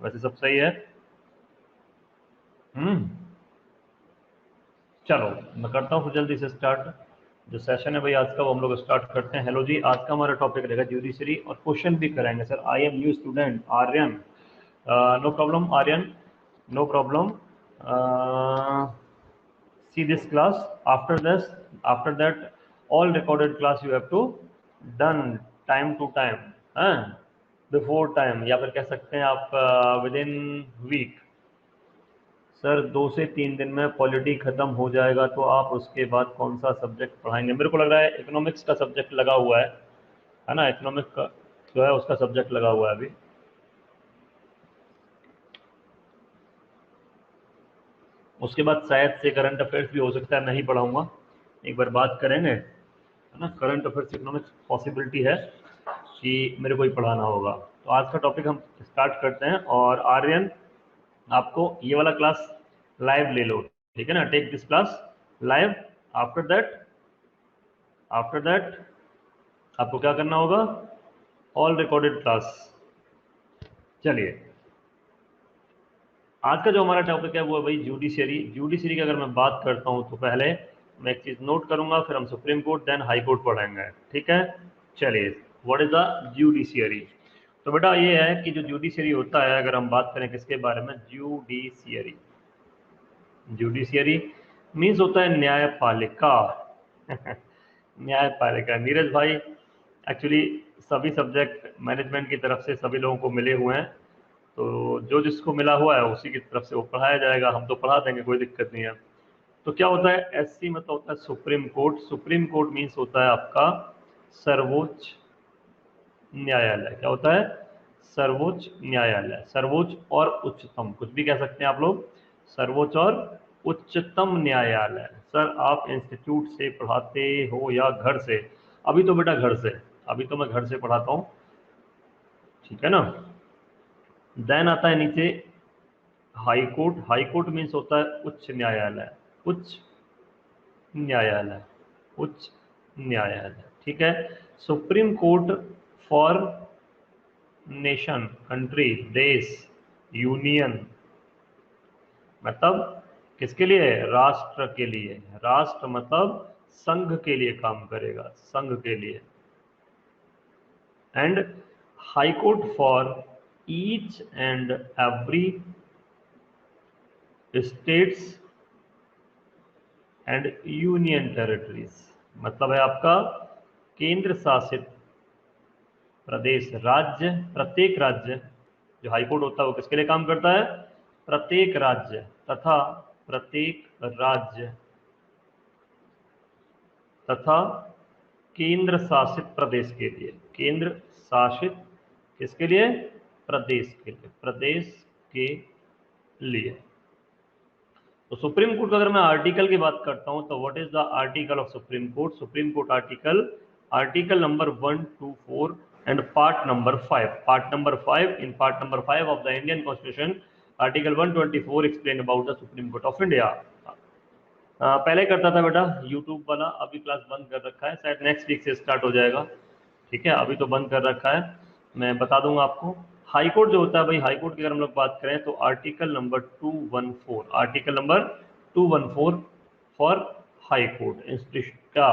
वैसे सब सही है। चलो मैं करता हूँ फिर जल्दी से स्टार्ट। जो सेशन है भाई आज का वो हम लोग स्टार्ट करते हैं। हेलो जी, आज का हमारा टॉपिक रहेगा ज्यूडिशरी और क्वेश्चन भी कराएंगे sir. I am new student Aryan. No problem Aryan, no problem. See this class. After that all recorded class you have to done time to time, हाँ, before time, या फिर कह सकते हैं आप विद इन वीक। सर 2 से 3 दिन में पॉलिटी खत्म हो जाएगा तो आप उसके बाद कौन सा सब्जेक्ट पढ़ाएंगे? मेरे को लग रहा है इकोनॉमिक्स का सब्जेक्ट लगा हुआ है ना? इकोनॉमिक्स का जो है उसका सब्जेक्ट लगा हुआ है अभी। उसके बाद शायद से करंट अफेयर्स भी हो सकता है, नहीं पढ़ाऊंगा, एक बार बात करेंगे, है ना? करंट अफेयर्स इकोनॉमिक्स पॉसिबिलिटी है कि मेरे को ही पढ़ाना होगा। तो आज का टॉपिक हम स्टार्ट करते हैं। और आर्यन, आपको ये वाला क्लास लाइव ले लो, ठीक है ना? Take this class live. After that आपको क्या करना होगा? All recorded class. चलिए, आज का जो हमारा टॉपिक है वो है भाई जुडिशरी। जुडिशरी की अगर मैं बात करता हूं तो पहले मैं एक चीज नोट करूंगा, फिर हम Supreme Court then high Court पढ़ाएंगे, ठीक है? चलिए, व्हाट इज द जुडिशियरी? तो बेटा ये है कि जो जुडिशरी होता है, अगर हम बात करें किसके बारे में, जुडिशियरी। जुडिशियरी मीन्स होता है न्यायपालिका। न्यायपालिका। नीरज भाई, एक्चुअली सभी सब्जेक्ट मैनेजमेंट की तरफ से सभी लोगों को मिले हुए हैं, तो जो जिसको मिला हुआ है उसी की तरफ से वो पढ़ाया जाएगा। हम तो पढ़ा देंगे, कोई दिक्कत नहीं है। तो क्या होता है एससी? मतलब होता है Supreme court. Supreme court means होता है आपका सर्वोच्च न्यायालय। क्या होता है? सर्वोच्च न्यायालय। सर्वोच्च और उच्चतम, कुछ भी कह सकते हैं आप लोग। सर्वोच्च और उच्चतम न्यायालय। सर आप इंस्टीट्यूट से पढ़ाते हो या घर से? अभी तो बेटा घर से, अभी तो मैं घर से पढ़ाता हूँ, ठीक है ना? देन आता है नीचे high court. High court means होता है उच्च न्यायालय। उच्च न्यायालय, उच्च न्यायालय, ठीक है? Supreme court for nation, country, देश, यूनियन, मतलब किसके लिए? राष्ट्र के लिए। राष्ट्र मतलब संघ के लिए काम करेगा, संघ के लिए। And high court for each and every states and union territories, मतलब है आपका केंद्र शासित प्रदेश, राज्य, प्रत्येक राज्य। जो हाईकोर्ट होता है वो किसके लिए काम करता है? प्रत्येक राज्य तथा प्रत्येक राज्य तथा केंद्र शासित प्रदेश के लिए। केंद्र शासित किसके लिए? प्रदेश के लिए, प्रदेश के लिए। तो सुप्रीम कोर्ट का अगर मैं आर्टिकल की बात करता हूं तो what is the article of supreme court? Supreme court article, article number 124 and part number 5। Part number 5, in part number 5 of the Indian constitution, article 124 explain about the supreme court of India. पहले करता था बेटा YouTube वाला, अभी class बंद कर रखा है, शायद नेक्स्ट वीक से स्टार्ट हो जाएगा, ठीक है? अभी तो बंद कर रखा है, मैं बता दूंगा आपको। हाई कोर्ट जो होता है भाई, हाई कोर्ट की अगर हम लोग बात करें तो article number 214, article number 214 for high court institution का,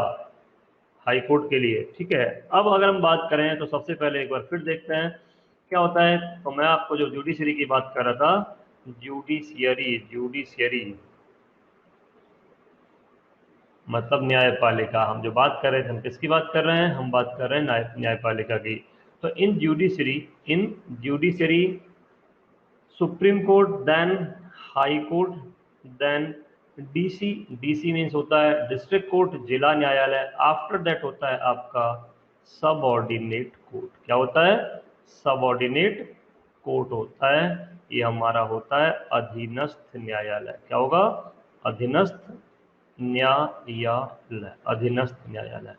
हाई कोर्ट के लिए, ठीक है? अब अगर हम बात करें तो सबसे पहले एक बार फिर देखते हैं क्या होता है। तो मैं आपको जो जुडिशरी की बात कर रहा था, जुडिशियरी, जुडिशियरी मतलब न्यायपालिका। हम जो बात कर रहे थे, हम किसकी बात कर रहे हैं? हम बात कर रहे हैं न्यायपालिका की। तो in judiciary, in judiciary Supreme Court, then high court, then DC. DC means होता है डिस्ट्रिक्ट कोर्ट, जिला न्यायालय। आफ्टर दैट होता है आपका सबऑर्डिनेट कोर्ट। क्या होता है? सबऑर्डिनेट कोर्ट होता है। ये हमारा होता है अधीनस्थ न्यायालय। क्या होगा? अधीनस्थ न्यायालय, अधीनस्थ न्यायालय,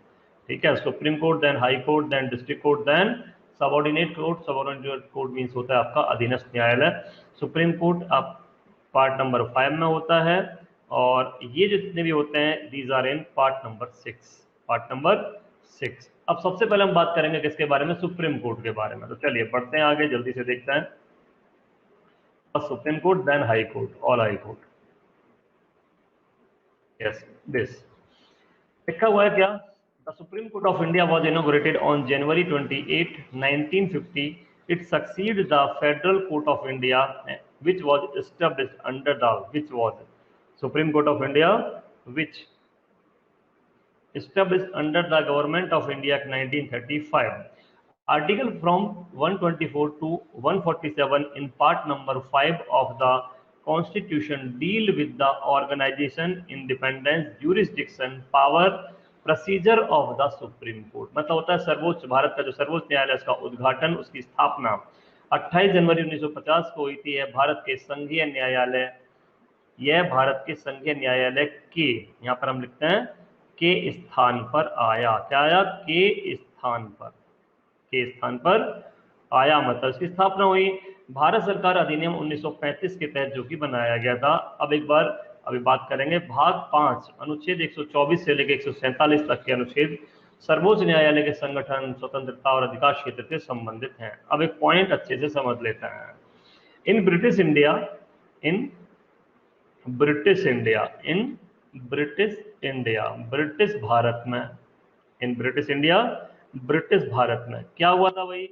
ठीक है? Supreme Court, then high court, then district court, then subordinate court. Subordinate court means होता है आपका अधीनस्थ न्यायालय। सुप्रीम कोर्ट आप पार्ट नंबर 5 में होता है, और ये जितने भी होते हैं these are in part number 6, part number 6। अब सबसे पहले हम बात करेंगे किसके बारे में? सुप्रीम कोर्ट के बारे में। तो चलिए बढ़ते हैं आगे, जल्दी से देखते हैं। Supreme Court, then High Court, all High Court. Yes, this. लिखा हुआ है क्या? The Supreme Court of India was inaugurated on January 28, 1950. It succeeded the Federal Court of India, which was established under the Supreme Court of India, which established under the Government of India Act 1935. Article from 124 to 147 in part number 5 of the Constitution deal with the organization, independence, jurisdiction, power, procedure of the supreme court. मतलब होता है सर्वोच्च, भारत का जो सर्वोच्च न्यायालय, उसका उद्घाटन, उसकी स्थापना 28 जनवरी 1950 को हुई थी। यह भारत के संघीय न्यायालय, यह भारत के संघीय न्यायालय के, यहाँ पर हम लिखते हैं के स्थान पर आया। क्या आया? के स्थान पर, के स्थान पर आया, मतलब इसकी स्थापना हुई। भारत सरकार अधिनियम 1935 के तहत जो कि बनाया गया था। अब एक बार अभी बात करेंगे भाग 5 अनुच्छेद 124 से लेकर 147 तक के अनुच्छेद सर्वोच्च न्यायालय के संगठन, स्वतंत्रता और अधिकार क्षेत्र से संबंधित हैं। अब एक पॉइंट अच्छे से समझ लेते हैं। In British India, in British India, in British India, British भारत में, इन ब्रिटिश इंडिया, ब्रिटिश भारत में क्या हुआ था भाई?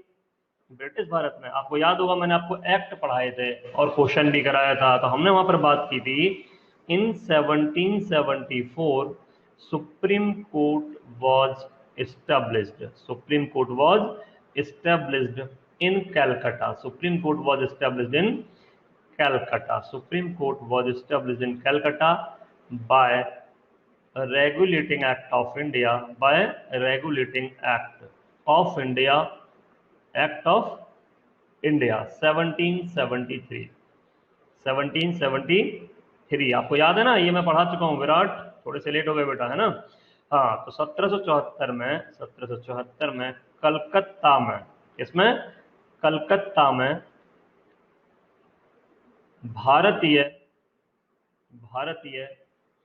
ब्रिटिश भारत में आपको याद होगा, मैंने आपको एक्ट पढ़ाए थे और क्वेश्चन भी कराया था, तो हमने वहां पर बात की थी in 1774 Supreme Court was established, Supreme Court was established in Calcutta, Supreme Court was established in Calcutta, Supreme Court was established in Calcutta by regulating act of India, by regulating act of India, act of India 1773, 1773 आपको याद है ना, ये मैं पढ़ा चुका हूँ विराट, थोड़े से लेट हो गए बेटा, है ना। हाँ, तो 1774 में कलकत्ता में, इसमें कलकत्ता में भारतीय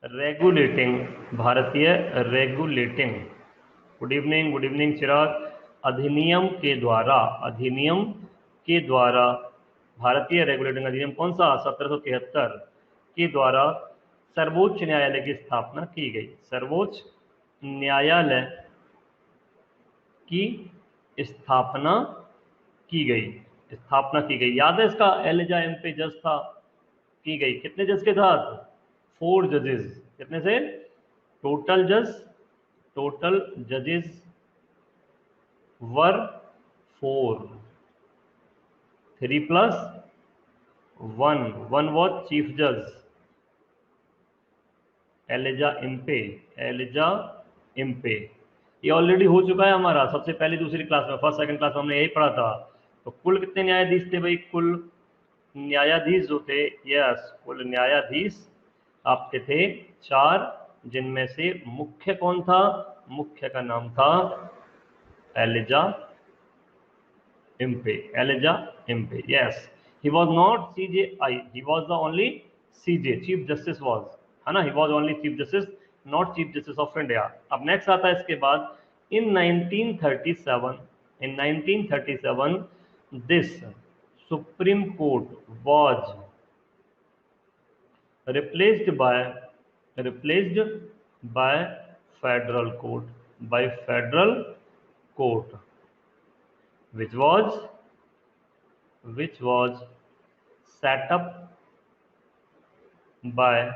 रेगुलेटिंग, भारतीय रेगुलेटिंग, गुड इवनिंग चिराग, अधिनियम के द्वारा, अधिनियम के द्वारा, भारतीय रेगुलेटिंग अधिनियम कौन सा? 1773 के द्वारा सर्वोच्च न्यायालय की स्थापना की गई, सर्वोच्च न्यायालय की स्थापना की गई, स्थापना की गई। याद है इसका? एलिजा एम्पे जज था, की गई कितने जज के साथ? 4 जजेस। कितने से? टोटल जजेस वर 4, 3 प्लस 1 वॉज चीफ जज एलिजा इम्पे। ये ऑलरेडी हो चुका है हमारा सबसे पहली दूसरी क्लास में, फर्स्ट सेकंड क्लास में हमने यही पढ़ा था। तो कुल कितने न्यायाधीश थे भाई? कुल न्यायाधीश जो थे, यस, कुल न्यायाधीश आपके थे 4, जिनमें से मुख्य कौन था? मुख्य का नाम था Elijah Impey, yes. He was not CJI, he was the only CJ, chief justice was, है ना, he was only chief justice, not chief justice of India. अब नेक्स्ट आता है इसके बाद, in 1937 this Supreme Court was replaced by federal court, which was set up by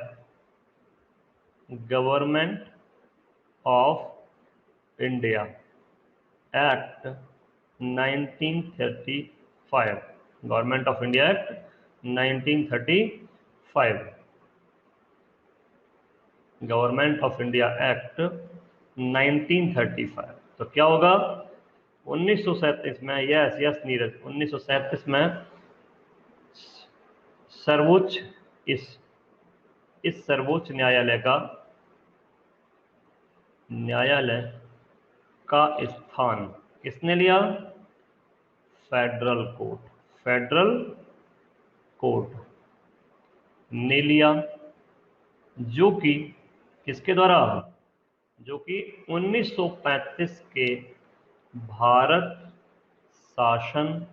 Government of India Act 1935, Government of India Act 1935, government of India act 1935। तो क्या होगा? 1937 में, yes Neeraj, 1937 में सर्वोच्च, इस सर्वोच्च न्यायालय का स्थान किसने लिया? फेडरल कोर्ट ने लिया, जो कि किसके द्वारा? जो कि 1935 के भारत शासन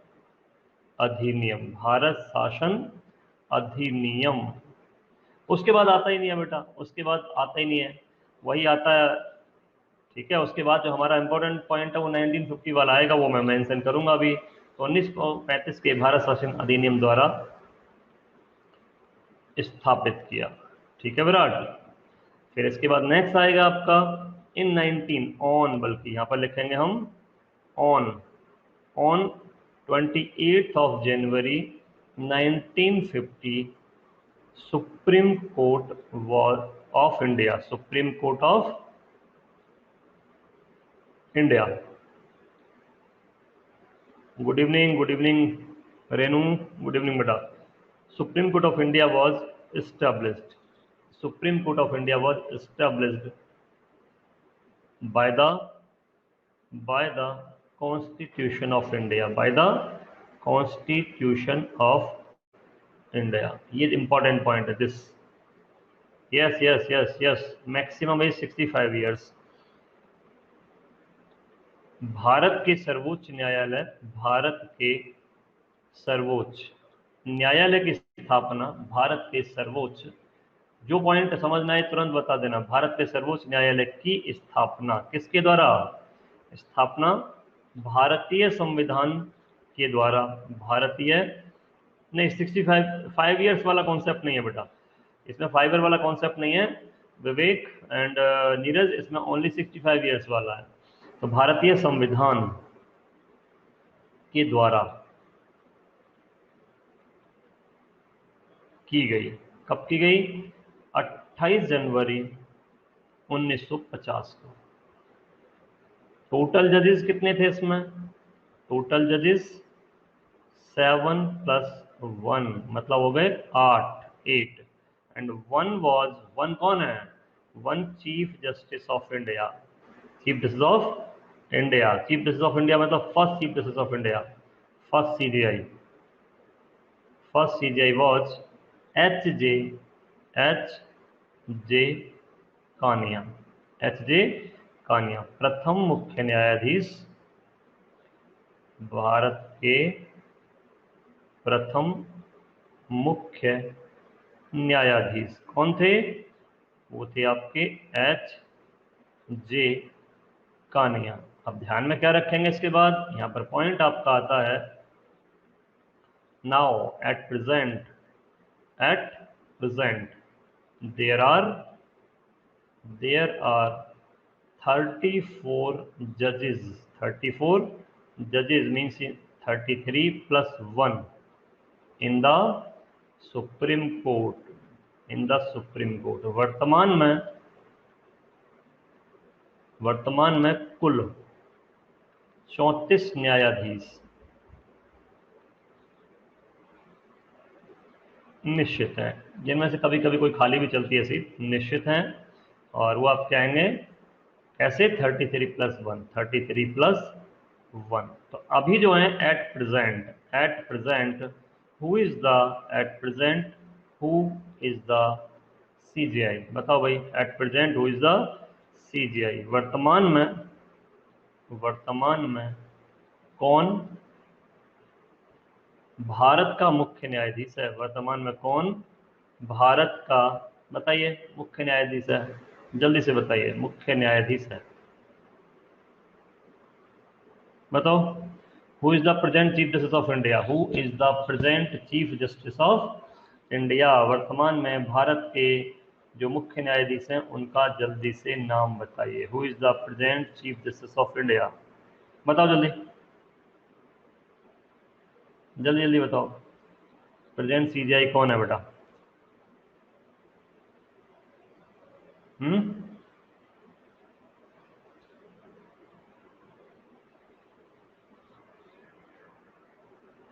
अधिनियम अधिनियम। उसके बाद आता ही नहीं है बेटा, उसके बाद आता ही नहीं है, वही आता है। ठीक है, उसके बाद जो हमारा इंपॉर्टेंट पॉइंट है वो 1950 वाला आएगा, वो मैं मेंशन करूंगा अभी। तो 1935 के भारत शासन अधिनियम द्वारा स्थापित किया। ठीक है विराट। फिर इसके बाद नेक्स्ट आएगा आपका इन 19 ऑन, बल्कि यहाँ पर लिखेंगे हम on 28 of January 1950 supreme court of India, supreme court of India. Good evening Renu, good evening बेटा। Supreme court of India was established, Supreme Court of India was established by the Constitution of India, by the Constitution of India। ये important point है this. Yes, maximum age 65 years. Bharat के सर्वोच्च न्यायालय, भारत के सर्वोच्च न्यायालय की स्थापना, भारत के सर्वोच्च, जो पॉइंट समझना है तुरंत बता देना। भारत के सर्वोच्च न्यायालय की स्थापना किसके द्वारा? स्थापना भारतीय संविधान के द्वारा। भारतीय नहीं, 65 ईयर्स वाला कॉन्सेप्ट नहीं है बेटा, इसमें 5 ईयर वाला कॉन्सेप्ट नहीं है विवेक एंड नीरज, इसमें ओनली 65 ईयर्स वाला है। तो भारतीय संविधान के द्वारा की गई। कब की गई? 28 जनवरी 1950 को। टोटल जजेस कितने थे इसमें? टोटल जजेस 7 + 1, मतलब हो गए 8 एंड वन कौन है? One chief justice of India. Chief justice of India, chief justice of India मतलब first chief justice of India, first CJI was H J Kania. प्रथम मुख्य न्यायाधीश, भारत के प्रथम मुख्य न्यायाधीश कौन थे? वो थे आपके एच.जे. कानिया। अब ध्यान में क्या रखेंगे इसके बाद? यहाँ पर पॉइंट आपका आता है, now at present there are 34 judges। 34 judges means 33 + 1 in the Supreme Court, वर्तमान में कुल 34 न्यायाधीश निश्चित हैं, जिनमें से कभी कभी कोई खाली भी चलती है सीट, निश्चित हैं। और वो आप क्या आएंगे कैसे? 33 + 1। तो अभी जो है at present who is the CGI? बताओ भाई, at present who is the CGI? वर्तमान में कौन भारत का मुख्य न्यायाधीश है? वर्तमान में कौन भारत का, बताइए, मुख्य न्यायाधीश है? जल्दी से बताइए, मुख्य न्यायाधीश है, बताओ। Who is the present chief justice of India? Who is the present chief justice of India? वर्तमान में भारत के जो मुख्य न्यायाधीश हैं उनका जल्दी से नाम बताइए। Who is the present chief justice of India? बताओ जल्दी जल्दी बताओ। प्रेजेंट सीजीआई कौन है बेटा?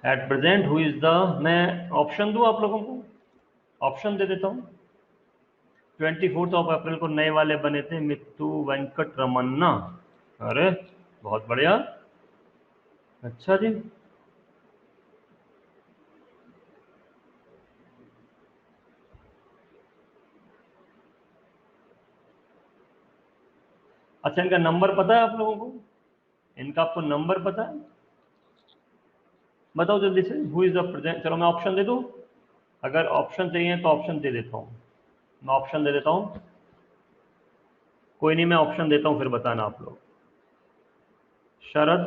At present who is the, मैं ऑप्शन दूं आप लोगों को? ऑप्शन दे देता हूं। 24 अप्रैल को नए वाले बने थे मित्तू वेंकट रमन्ना। अरे बहुत बढ़िया, अच्छा जी। अच्छा, इनका नंबर पता है आप लोगों को? इनका आपको नंबर पता है? बताओ जल्दी से। हु इज द प्रेजेंट, चलो मैं ऑप्शन दे दूं। अगर ऑप्शन चाहिए तो ऑप्शन दे देता हूँ, मैं ऑप्शन दे देता हूँ। कोई नहीं, मैं ऑप्शन देता हूँ फिर बताना आप लोग। शरद,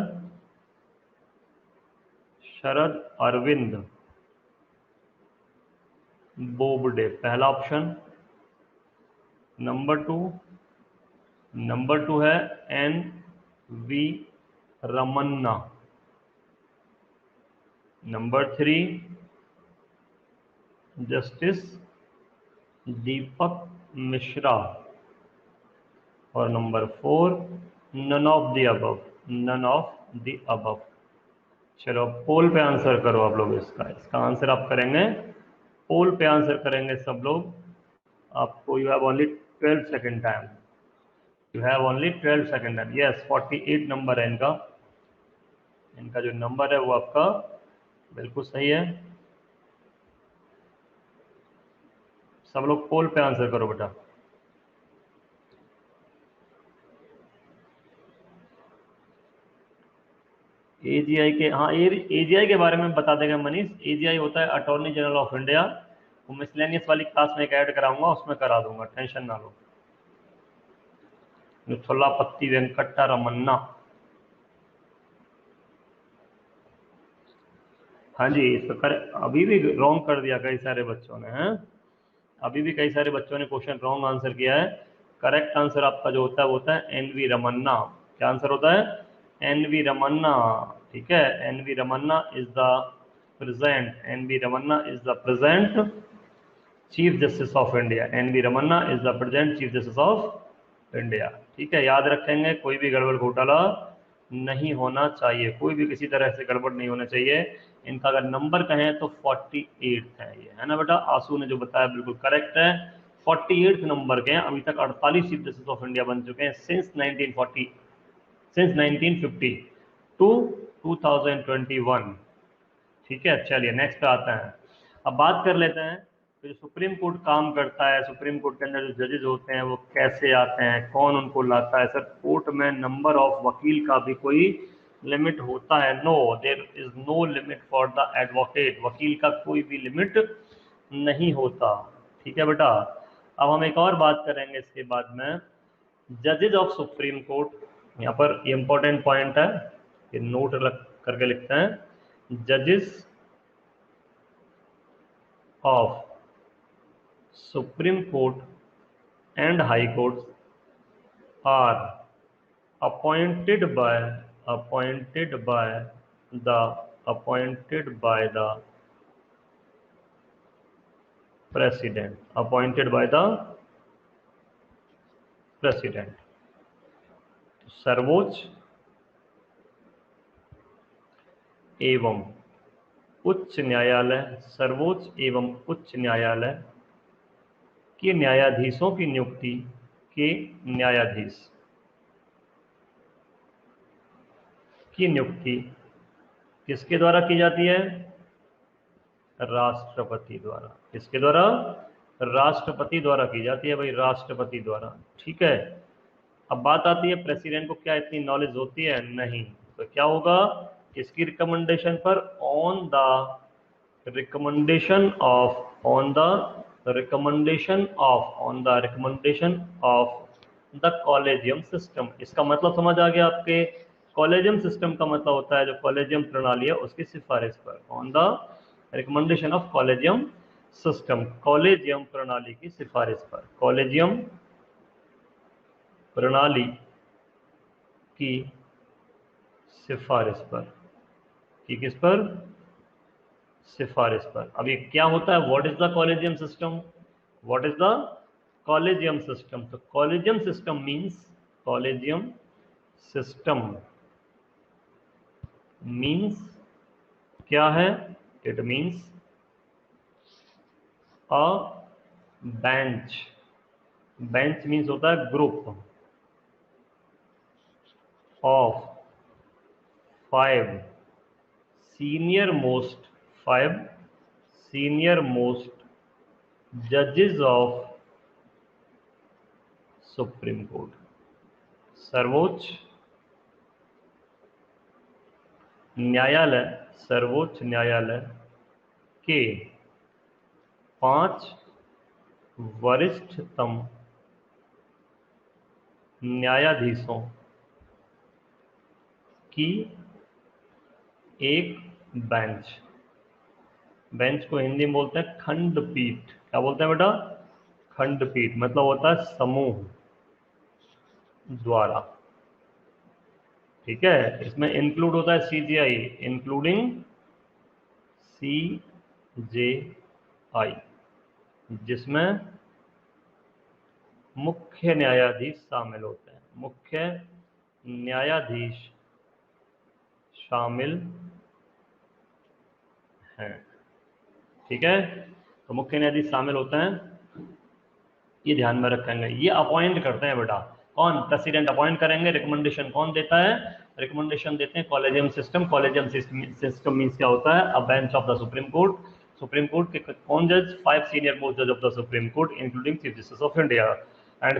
शरद अरविंद बोबडे, पहला ऑप्शन। नंबर टू है N V Ramana. Number 3 justice Deepak Mishra. और number 4 none of the above, none of the above. चलो पोल पे आंसर करो आप लोग। इसका आंसर आप करेंगे, पोल पे आंसर करेंगे सब लोग। आपको you have only 12 second time, you have only 12 second time. Yes, 48 number है इनका। इनका जो नंबर है वो आपका बिल्कुल सही है। सब लोग पोल पे आंसर करो बेटा। एजीआई के, हाँ एजीआई के बारे में बता देगा मनीष। एजीआई होता है अटॉर्नी जनरल ऑफ इंडिया। वो मिसलेनियस वाली क्लास में एक ऐड कराऊंगा, उसमें करा दूंगा, टेंशन ना लो। थोलापत्ती वेंकटा रमन्ना। हाँ जी, इसको कर, अभी भी रॉन्ग कर दिया कई सारे बच्चों ने, हैं? अभी भी कई सारे बच्चों ने क्वेश्चन रॉन्ग आंसर किया है। करेक्ट आंसर आपका जो होता है वो होता है एनवी रमन्ना। क्या आंसर होता है? एनवी रमन्ना। ठीक है, NV Ramana is the present, NV Ramana is the present chief justice of India. NV Ramana is the present chief justice of India. ठीक है, याद रखेंगे, कोई भी गड़बड़ घोटाला नहीं होना चाहिए, कोई भी किसी तरह से गड़बड़ नहीं होना चाहिए। इनका अगर नंबर कहें तो 48 है ये, है ना बेटा? आंसू ने जो बताया बिल्कुल करेक्ट है। 48 नंबर के हैं। अभी तक 48 चीफ जस्टिस ऑफ इंडिया बन चुके हैं सिंस 1940, सिंस 1950 टू 2021। ठीक है, चलिए नेक्स्ट पे आते हैं। अब बात कर लेते हैं तो जो सुप्रीम कोर्ट काम करता है, सुप्रीम कोर्ट के अंदर जो जजेस होते हैं वो कैसे आते हैं, कौन उनको लाता है। सर कोर्ट में नंबर ऑफ वकील का भी कोई लिमिट होता है? No, there is no limit for the advocate. वकील का कोई भी लिमिट नहीं होता। ठीक है बेटा। अब हम एक और बात करेंगे इसके बाद में, जजेज ऑफ सुप्रीम कोर्ट। यहाँ पर इंपॉर्टेंट पॉइंट है, ये नोट करके लिखते हैं। जजेस of Supreme Court and High Courts are appointed by appointed by appointed by the president, appointed by the president। सर्वोच्च एवं उच्च न्यायालय, सर्वोच्च एवं उच्च न्यायालय के न्यायाधीशों की नियुक्ति के न्यायाधीश की नियुक्ति किसके द्वारा की जाती है? राष्ट्रपति द्वारा। किसके द्वारा? राष्ट्रपति द्वारा की जाती है भाई, राष्ट्रपति द्वारा। ठीक है। अब बात आती है प्रेसिडेंट को क्या इतनी नॉलेज होती है? नहीं। तो क्या होगा? किसकी रिकमेंडेशन पर? On the recommendation of, on the recommendation of, on the recommendation of the collegium system. इसका मतलब समझ आ गया आपके? कॉलेजियम सिस्टम का मतलब होता है जो कॉलेजियम प्रणाली है उसकी सिफारिश पर, on the recommendation of collegium system, collegium प्रणाली की सिफारिश पर, कॉलेजियम प्रणाली की सिफारिश पर, कि किस पर? सिफारिश पर। अब ये क्या होता है? What is the collegium system? What is the collegium system? तो collegium system means, collegium system means क्या है? It means a bench. Bench means होता है group of 5 senior most, 5 senior most जजेस ऑफ सुप्रीम कोर्ट। सर्वोच्च न्यायालय, सर्वोच्च न्यायालय के 5 वरिष्ठतम न्यायाधीशों की एक बेंच। बेंच को हिंदी में बोलते हैं खंडपीठ। क्या बोलते हैं बेटा? खंडपीठ। मतलब होता है समूह द्वारा। ठीक है, इसमें इंक्लूड होता है CJI, इंक्लूडिंग CJI, जिसमें मुख्य न्यायाधीश शामिल होते हैं। मुख्य न्यायाधीश शामिल हैं। ठीक है, तो मुख्य न्यायाधीश शामिल होते हैं, ये ध्यान में रखेंगे। ये अपॉइंट करते हैं बेटा, कौन? प्रेसिडेंट अपॉइंट करेंगे। रिकमेंडेशन कौन देता है? रिकमेंडेशन देते हैं collegium system. Collegium system means क्या होता है? अ bench of the supreme court. Supreme court के कौन जज? 5 सीनियर मोस्ट जज of the supreme court including chief justice of India. And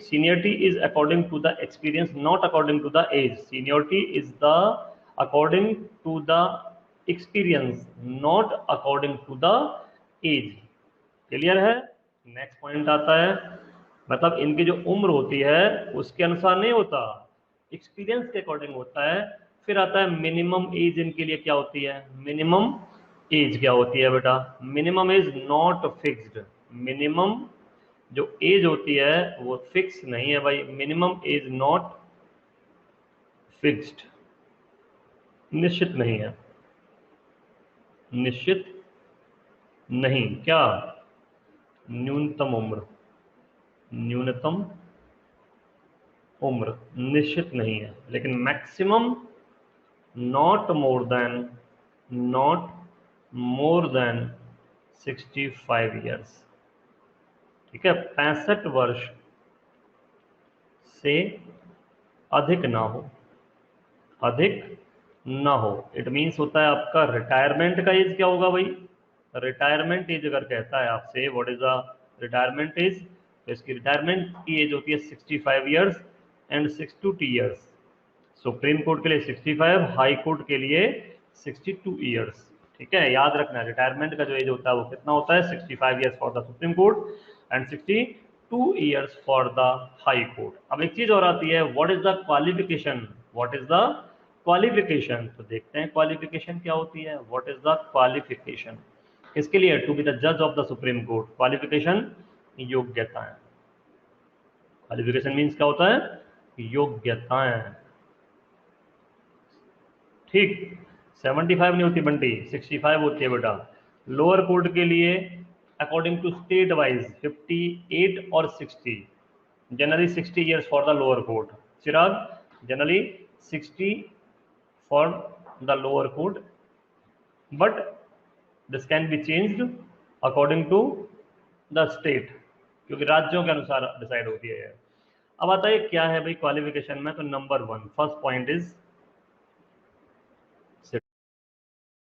seniority is according to the experience, not according to the age. Seniority is the according to the experience, not according to the age. Clear है? Next point आता है, मतलब इनकी जो उम्र होती है उसके अनुसार नहीं होता, एक्सपीरियंस के अकॉर्डिंग होता है। फिर आता है मिनिमम एज इनके लिए क्या होती है? मिनिमम एज क्या होती है बेटा? Minimum age not fixed. Minimum जो एज होती है वो फिक्स नहीं है भाई। मिनिमम एज नॉट फिक्स्ड, निश्चित नहीं है। निश्चित नहीं, क्या? न्यूनतम उम्र। न्यूनतम उम्र निश्चित नहीं है, लेकिन maximum not more than 65 years. ठीक है, 65 वर्ष से अधिक ना हो, अधिक ना हो। इट मीन्स होता है आपका रिटायरमेंट का एज क्या होगा भाई? रिटायरमेंट एज अगर कहता है आपसे what is the retirement age, तो इसकी रिटायरमेंट की एज होती है 65 years and 62 years. Supreme court के लिए 65, हाई कोर्ट के लिए 62 ईयर्स। ठीक है, याद रखना है रिटायरमेंट का जो एज होता है वो कितना होता है? 65 years for the supreme court and 62 years for the high court. अब एक चीज और आती है, what is the qualification? What is the qualification? तो देखते हैं क्वालिफिकेशन क्या होती है। व्हाट इज द क्वालिफिकेशन इसके लिए? टू बी द जज of the supreme court. Qualification योग्यताएं। क्वालिफिकेशन मीन्स क्या होता है? योग्यताएं। ठीक, 75 नहीं होती बंटी, 65 होती है बेटा। लोअर कोर्ट के लिए अकॉर्डिंग टू स्टेट वाइज 58 और 60, generally 60 years for the lower court. Chirag, generally 60 for the lower court, but this can be changed according to the state, क्योंकि राज्यों के अनुसार डिसाइड होती है। अब आता है क्या है भाई क्वालिफिकेशन में? तो नंबर 1 फर्स्ट पॉइंट इज